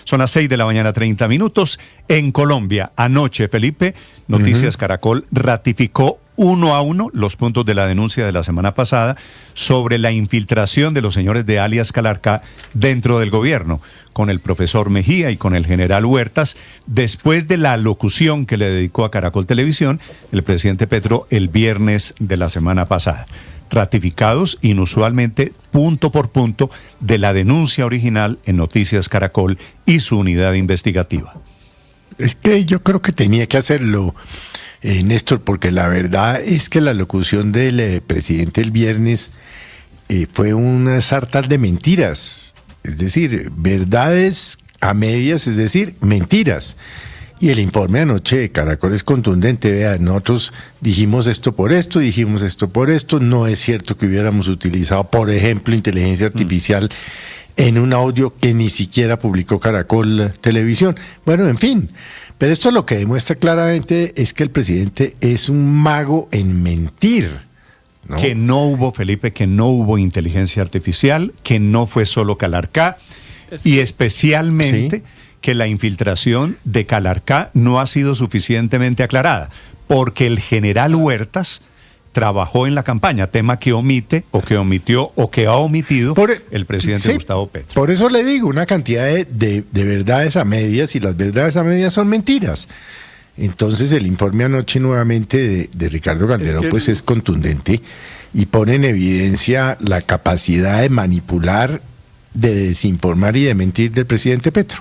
Son las 6 de la mañana, 30 minutos. En Colombia, anoche, Felipe, Noticias Caracol ratificó 1-1 los puntos de la denuncia de la semana pasada sobre la infiltración de los señores de alias Calarcá dentro del gobierno, con el profesor Mejía y con el general Huertas, después de la alocución que le dedicó a Caracol Televisión el presidente Petro el viernes de la semana pasada. Ratificados inusualmente punto por punto de la denuncia original en Noticias Caracol y su unidad investigativa. Es que yo creo que tenía que hacerlo, Néstor, porque la verdad es que la locución del presidente el viernes fue una sarta de mentiras, es decir, verdades a medias, es decir, mentiras. Y el informe anoche de Caracol es contundente. Vean, nosotros dijimos esto por esto, dijimos esto por esto. No es cierto que hubiéramos utilizado, por ejemplo, inteligencia artificial en un audio que ni siquiera publicó Caracol Televisión. Bueno, en fin. Pero esto lo que demuestra claramente es que el presidente es un mago en mentir, ¿no? Que no hubo, Felipe, que no hubo inteligencia artificial, que no fue solo Calarcá, y especialmente... ¿sí? Que la infiltración de Calarcá no ha sido suficientemente aclarada, porque el general Huertas trabajó en la campaña, tema que omite, o que omitió, o que ha omitido el presidente Gustavo Petro. Por eso le digo, una cantidad de verdades a medias, y las verdades a medias son mentiras. Entonces el informe anoche nuevamente de Ricardo Calderón pues es contundente y pone en evidencia la capacidad de manipular, de desinformar y de mentir del presidente Petro.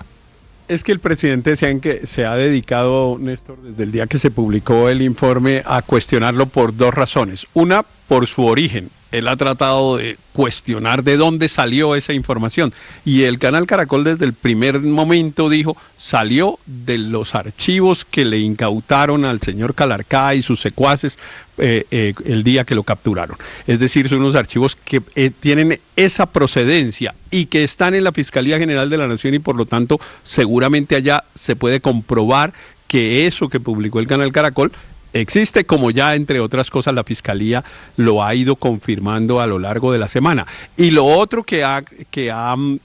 Es que el presidente se ha dedicado, Néstor, desde el día que se publicó el informe, a cuestionarlo por dos razones. Una, por su origen. Él ha tratado de cuestionar de dónde salió esa información. Y el canal Caracol desde el primer momento dijo, salió de los archivos que le incautaron al señor Calarcá y sus secuaces el día que lo capturaron. Es decir, son unos archivos que tienen esa procedencia y que están en la Fiscalía General de la Nación y por lo tanto seguramente allá se puede comprobar que eso que publicó el canal Caracol existe, como ya entre otras cosas la Fiscalía lo ha ido confirmando a lo largo de la semana. Y lo otro que ha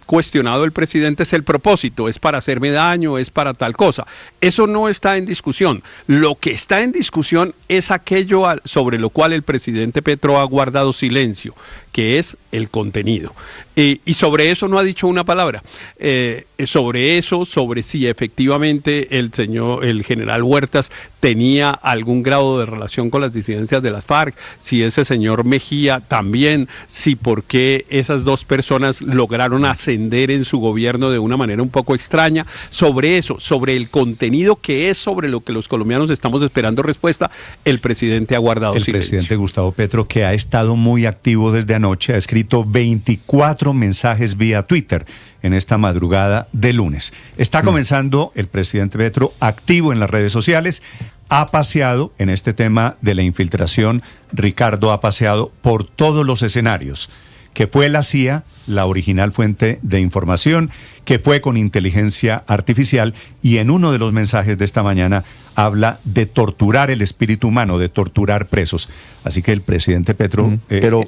cuestionado el presidente es el propósito, es para hacerme daño, es para tal cosa. Eso no está en discusión. Lo que está en discusión es aquello sobre lo cual el presidente Petro ha guardado silencio, que es el contenido. Y sobre eso no ha dicho una palabra. Sobre si efectivamente el general Huertas tenía algún grado de relación con las disidencias de las FARC, si ese señor Mejía también, si por qué esas dos personas lograron ascender en su gobierno de una manera un poco extraña. Sobre eso, sobre el contenido que es sobre lo que los colombianos estamos esperando respuesta, el presidente ha guardado silencio. El presidente Gustavo Petro, que ha estado muy activo desde anoche, ha escrito 24 mensajes vía Twitter en esta madrugada de lunes. Está comenzando el presidente Petro activo en las redes sociales. Ha paseado en este tema de la infiltración, Ricardo ha paseado por todos los escenarios, que fue la CIA, la original fuente de información, que fue con inteligencia artificial, y en uno de los mensajes de esta mañana habla de torturar el espíritu humano, de torturar presos. Así que el presidente Petro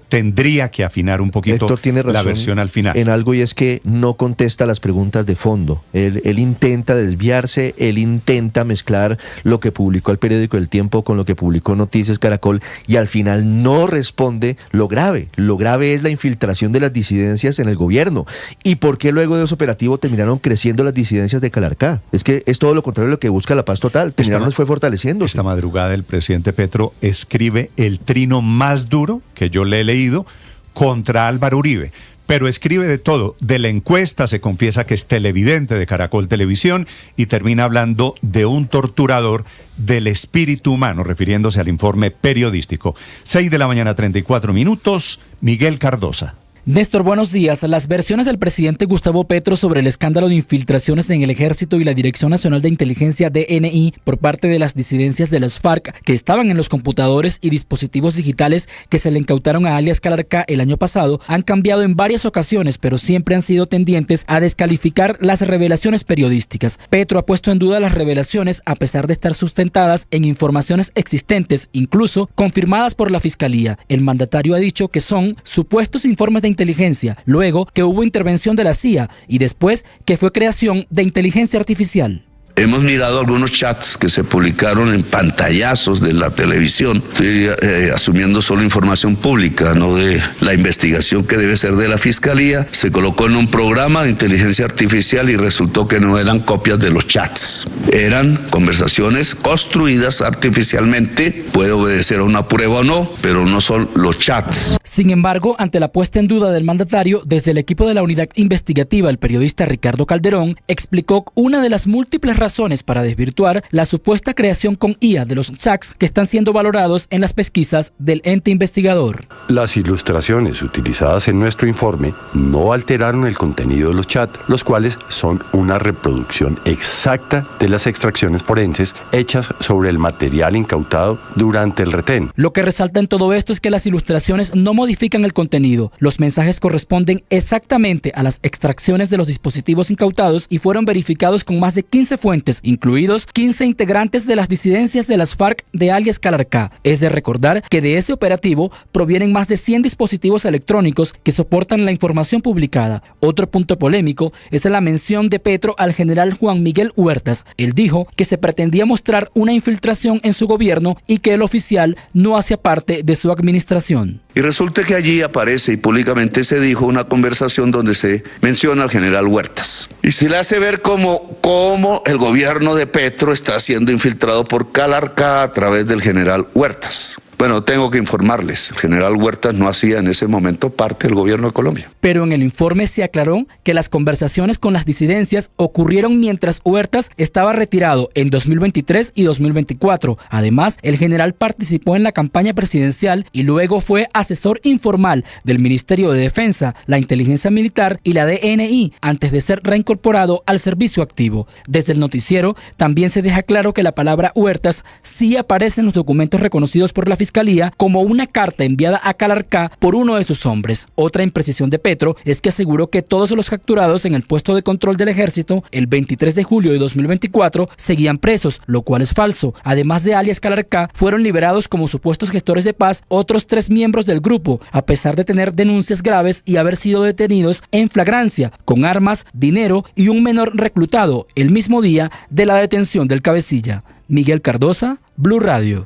tendría que afinar un poquito la versión al final. En algo, y es que no contesta las preguntas de fondo. Él intenta desviarse, él intenta mezclar lo que publicó el periódico El Tiempo con lo que publicó Noticias Caracol, y al final no responde lo grave. Lo grave es la infiltración de las disidencias en el gobierno. ¿Y por qué luego de ese operativo terminaron creciendo las disidencias de Calarcá? Es que es todo lo contrario de lo que busca la paz total. Fue fortaleciéndose. Esta madrugada el presidente Petro escribe el trino más duro que yo le he leído contra Álvaro Uribe, pero escribe de todo. De la encuesta se confiesa que es televidente de Caracol Televisión y termina hablando de un torturador del espíritu humano, refiriéndose al informe periodístico. 6 de la mañana, 34 minutos, Miguel Cardosa. Néstor, buenos días. Las versiones del presidente Gustavo Petro sobre el escándalo de infiltraciones en el Ejército y la Dirección Nacional de Inteligencia DNI por parte de las disidencias de las FARC que estaban en los computadores y dispositivos digitales que se le incautaron a alias Calarcá el año pasado han cambiado en varias ocasiones, pero siempre han sido tendientes a descalificar las revelaciones periodísticas. Petro ha puesto en duda las revelaciones a pesar de estar sustentadas en informaciones existentes, incluso confirmadas por la Fiscalía. El mandatario ha dicho que son supuestos informes de inteligencia, luego que hubo intervención de la CIA y después que fue creación de inteligencia artificial. Hemos mirado algunos chats que se publicaron en pantallazos de la televisión. Estoy asumiendo solo información pública, no de la investigación que debe ser de la Fiscalía. Se colocó en un programa de inteligencia artificial y resultó que no eran copias de los chats. Eran conversaciones construidas artificialmente. Puede obedecer a una prueba o no, pero no son los chats. Sin embargo, ante la puesta en duda del mandatario, desde el equipo de la unidad investigativa, el periodista Ricardo Calderón explicó una de las múltiples razones para desvirtuar la supuesta creación con IA de los chats que están siendo valorados en las pesquisas del ente investigador. Las ilustraciones utilizadas en nuestro informe no alteraron el contenido de los chats, los cuales son una reproducción exacta de las extracciones forenses hechas sobre el material incautado durante el retén. Lo que resalta en todo esto es que las ilustraciones no modifican el contenido. Los mensajes corresponden exactamente a las extracciones de los dispositivos incautados y fueron verificados con más de 15 fuentes, incluidos 15 integrantes de las disidencias de las FARC de alias Calarcá. Es de recordar que de ese operativo provienen más de 100 dispositivos electrónicos que soportan la información publicada. Otro punto polémico es la mención de Petro al general Juan Miguel Huertas. Él dijo que se pretendía mostrar una infiltración en su gobierno y que el oficial no hacía parte de su administración. Y resulta que allí aparece y públicamente se dijo una conversación donde se menciona al general Huertas. Y se le hace ver como el gobierno de Petro está siendo infiltrado por Calarcá a través del general Huertas. Bueno, tengo que informarles, el general Huertas no hacía en ese momento parte del gobierno de Colombia. Pero en el informe se aclaró que las conversaciones con las disidencias ocurrieron mientras Huertas estaba retirado en 2023 y 2024. Además, el general participó en la campaña presidencial y luego fue asesor informal del Ministerio de Defensa, la Inteligencia Militar y la DNI antes de ser reincorporado al servicio activo. Desde el noticiero también se deja claro que la palabra Huertas sí aparece en los documentos reconocidos por la Fiscalía como una carta enviada a Calarcá por uno de sus hombres. Otra imprecisión de Petro es que aseguró que todos los capturados en el puesto de control del ejército el 23 de julio de 2024 seguían presos, lo cual es falso. Además de alias Calarcá, fueron liberados como supuestos gestores de paz otros 3 miembros del grupo, a pesar de tener denuncias graves y haber sido detenidos en flagrancia, con armas, dinero y un menor reclutado el mismo día de la detención del cabecilla. Miguel Cardosa, Blue Radio.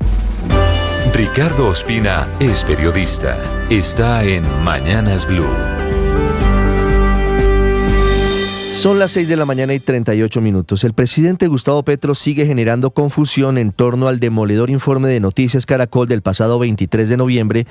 Ricardo Ospina es periodista. Está en Mañanas Blue. Son las 6 de la mañana y 38 minutos. El presidente Gustavo Petro sigue generando confusión en torno al demoledor informe de Noticias Caracol del pasado 23 de noviembre,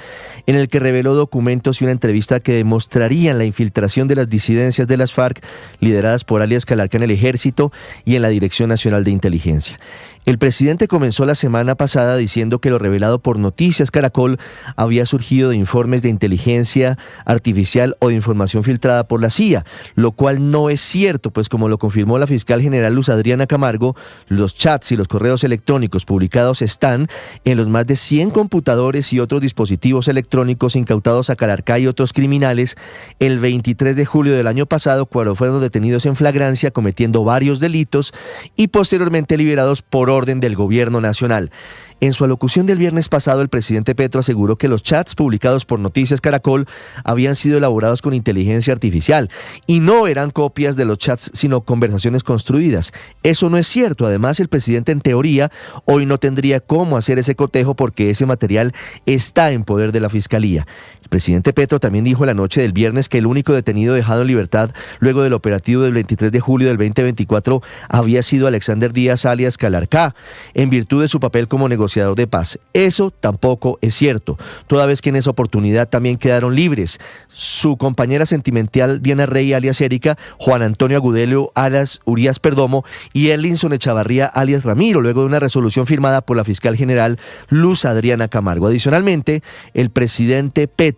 en el que reveló documentos y una entrevista que demostrarían la infiltración de las disidencias de las FARC, lideradas por alias Calarcá en el Ejército y en la Dirección Nacional de Inteligencia. El presidente comenzó la semana pasada diciendo que lo revelado por Noticias Caracol había surgido de informes de inteligencia artificial o de información filtrada por la CIA, lo cual no es cierto, pues como lo confirmó la fiscal general Luz Adriana Camargo, los chats y los correos electrónicos publicados están en los más de 100 computadores y otros dispositivos electrónicos incautados a Calarcá y otros criminales el 23 de julio del año pasado, cuando fueron detenidos en flagrancia cometiendo varios delitos y posteriormente liberados por orden del gobierno nacional. En su alocución del viernes pasado, el presidente Petro aseguró que los chats publicados por Noticias Caracol habían sido elaborados con inteligencia artificial y no eran copias de los chats, sino conversaciones construidas. Eso no es cierto. Además, el presidente en teoría hoy no tendría cómo hacer ese cotejo porque ese material está en poder de la Fiscalía. El presidente Petro también dijo la noche del viernes que el único detenido dejado en libertad luego del operativo del 23 de julio del 2024 había sido Alexander Díaz alias Calarcá, en virtud de su papel como negociador de paz. Eso tampoco es cierto, toda vez que en esa oportunidad también quedaron libres su compañera sentimental Diana Rey alias Erika, Juan Antonio Agudelo alias Urias Perdomo y Erlinson Echavarría alias Ramiro, luego de una resolución firmada por la fiscal general Luz Adriana Camargo. Adicionalmente, el presidente Petro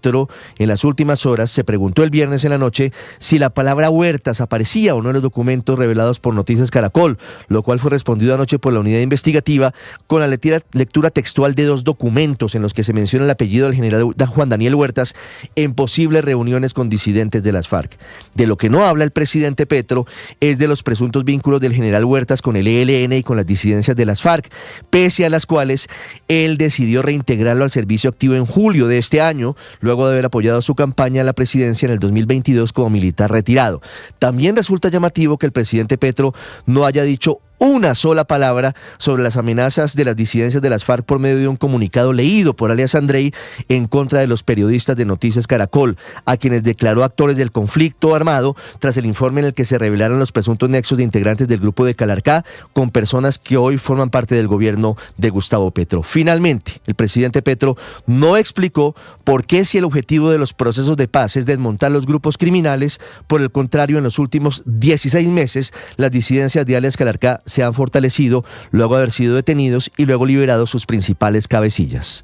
en las últimas horas se preguntó el viernes en la noche si la palabra Huertas aparecía o no en los documentos revelados por Noticias Caracol, lo cual fue respondido anoche por la unidad investigativa con la lectura textual de 2 documentos en los que se menciona el apellido del general Juan Daniel Huertas en posibles reuniones con disidentes de las FARC. De lo que no habla el presidente Petro es de los presuntos vínculos del general Huertas con el ELN y con las disidencias de las FARC, pese a las cuales él decidió reintegrarlo al servicio activo en julio de este año, luego de haber apoyado su campaña a la presidencia en el 2022 como militar retirado. También resulta llamativo que el presidente Petro no haya dicho una sola palabra sobre las amenazas de las disidencias de las FARC por medio de un comunicado leído por alias Andrei en contra de los periodistas de Noticias Caracol, a quienes declaró actores del conflicto armado tras el informe en el que se revelaron los presuntos nexos de integrantes del grupo de Calarcá con personas que hoy forman parte del gobierno de Gustavo Petro. Finalmente, el presidente Petro no explicó por qué, si el objetivo de los procesos de paz es desmontar los grupos criminales, por el contrario, en los últimos 16 meses, las disidencias de alias Calarcá se han fortalecido luego de haber sido detenidos y luego liberados sus principales cabecillas.